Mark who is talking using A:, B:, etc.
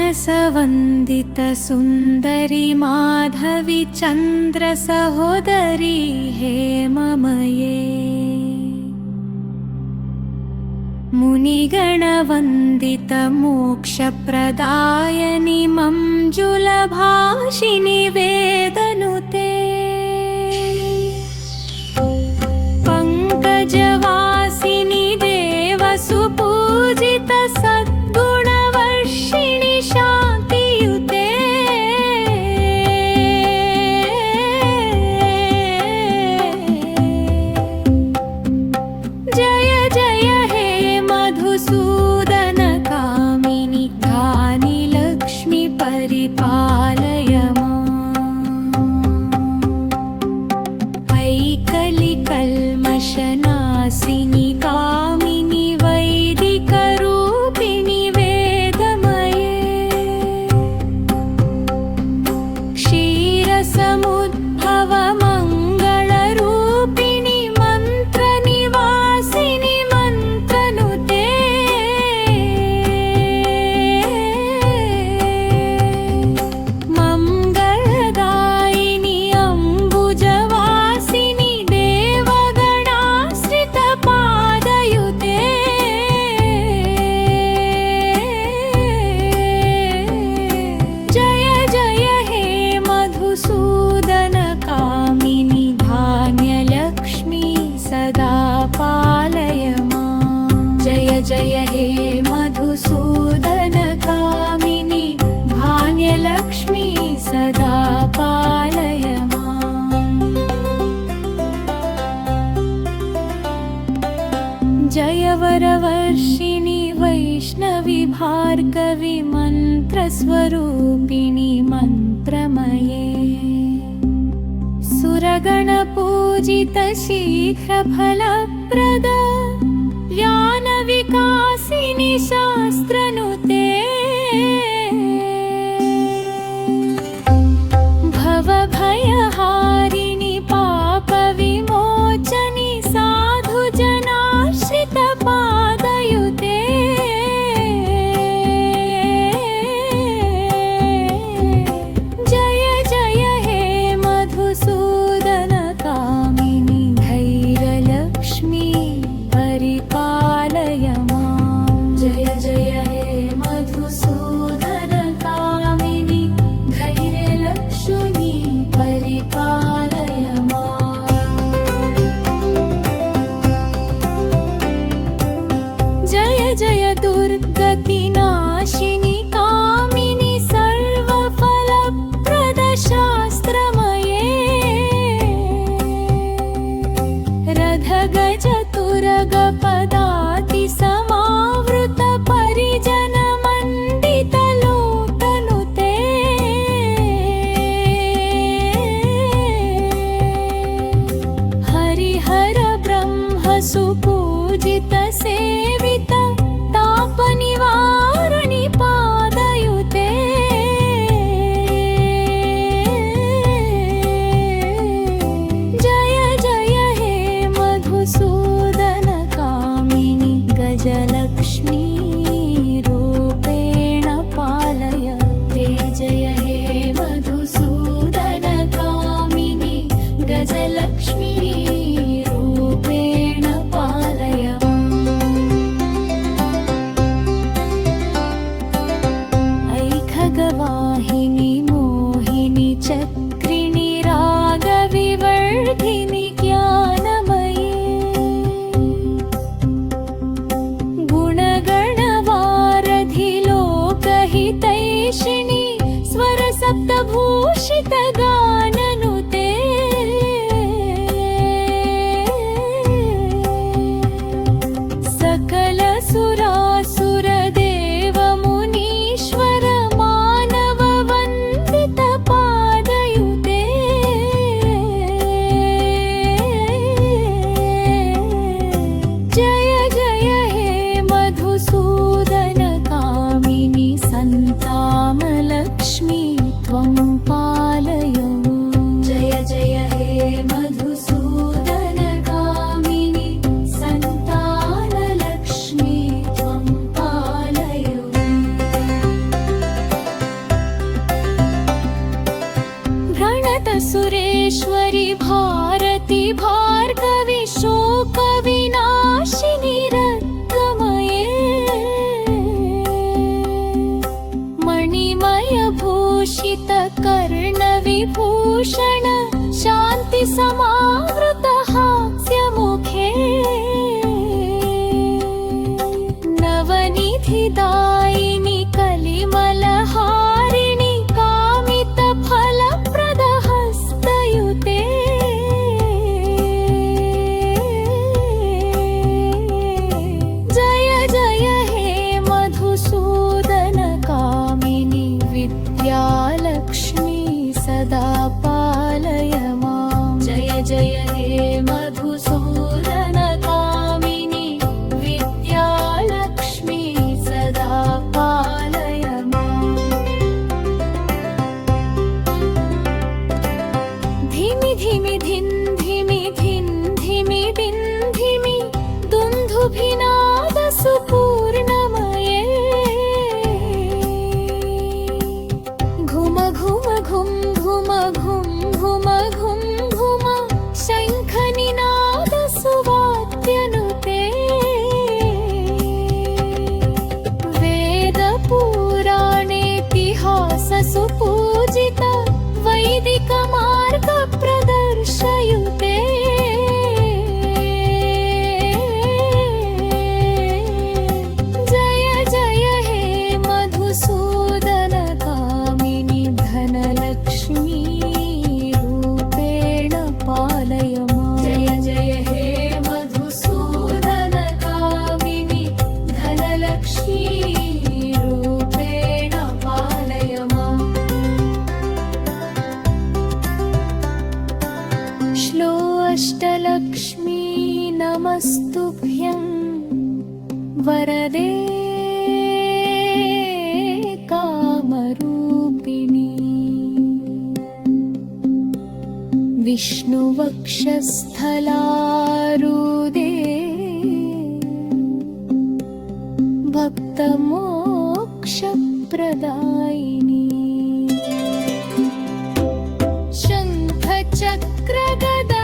A: सुमनसवन्दित सुन्दरी माधवी चन्द्र सहोदरी हेममये मुनिगणवन्दित मोक्षप्रदायनि मञ्जुलभाषिनि वेदनुते पङ्कजवासिनि देवसुपूजित सद्गुणवर्षिणि शान्तियुते जय जय हे मधुसूदन कामिनि कानि लक्ष्मी परिपालय ऐकलिकल्मषनासिनि कामिनि वैदिकरूपिणि वेदमये क्षीरसमुद्भव मङ्गलरूपिणि मन्त्रनिवासिनि मन्त्रनुते मङ्गलदायिनि अम्बुजवासिनि देवगणाश्रितपादयुते जय जय हे मधुसूदन कामिनि धान्यलक्ष्मी सदा पालय मां जय जय हे मधुसूदन कामिनि धान्यलक्ष्मी सदा पालय मां जय वरवर्षिणि वैष्णवी भार्गवी मन्त्रस्वरूपिणि मन्त्रमये सुरगणपूजित शीघ्रफलप्रद ज्ञानविकासिनि शास्त्रनुते भवभयहारिणि पापविमोचनि साधुजनाश्रितपादयुते जय जय हे मधुसूदन कामिनि धैर्यलक्ष्मी परिपालय मां जय जय हे मधुसूदन कामिनि धैर्यलक्ष्मी परिपालय मां जय जय दुर्गतिनाशिनि कामिनि सर्वफलप्रद शास्त्रमये रथगजतुरगपदाति समावृत परिजन मण्डित लोकनुते हरिहर ब्रह्म सुपूजित सेवित तापनिवारणि पादयुते जय जय हे मधुसूदन कामिनि गजलक्ष्मी रूपेण पालय ते जय हे मधुसूदन कामिनि गजलक्ष्मी रूपेण पालय ऐखगवाहिनि मोहिनि चक्रिणि रागविवर्धिनि ज्ञानमये गुणगणवारधि लोकहितैषिणि स्वरसप्तभूषित गाननुते सकल सुरासुर देव मुनीश्वर मानव वन्दित पादयुते सुरेश्वरि भारति भार्गवि शोकविनाशिनि रत्नमये मणिमयभूषित कर्णविभूषण शान्ति समावृत हास्यमुखे नवनिधिदायिनि कलिमलहारिणि कामितफलप्रदहस्तयुते जय जय हे मधुसूदन कामिनि विद्यालक्ष्मी सदा पालय मां जय जय हे मधुसूदन कामिनि विद्यालक्ष्मी सदा पालय माम् धिमि धिमि धिन् धिमि धिन् धिमि दिन् धिमि दुन्दुभिनाद सुपूर्णमये घुम घुम घुम घुम घुम घुम घुम घुम शङ्खनिनाद सुवाद्यनुते वेदपुराणेतिहास सुपूजित वैदिक मार्ग प्रदर्शयुते जय जय हे मधुसूदन कामिनि धनलक्ष्मी रूपेण पालय मां जय जय हे मधुसूदन कामिनि धनलक्ष्मी रूपेण पालय माम् श्लो अष्टलक्ष्मी नमस्तुभ्यं वरदे कामरूपिणी विष्णुवक्षस्थलारूढे भक्तमोक्षप्रदायिनी शङ्खचक्रगदा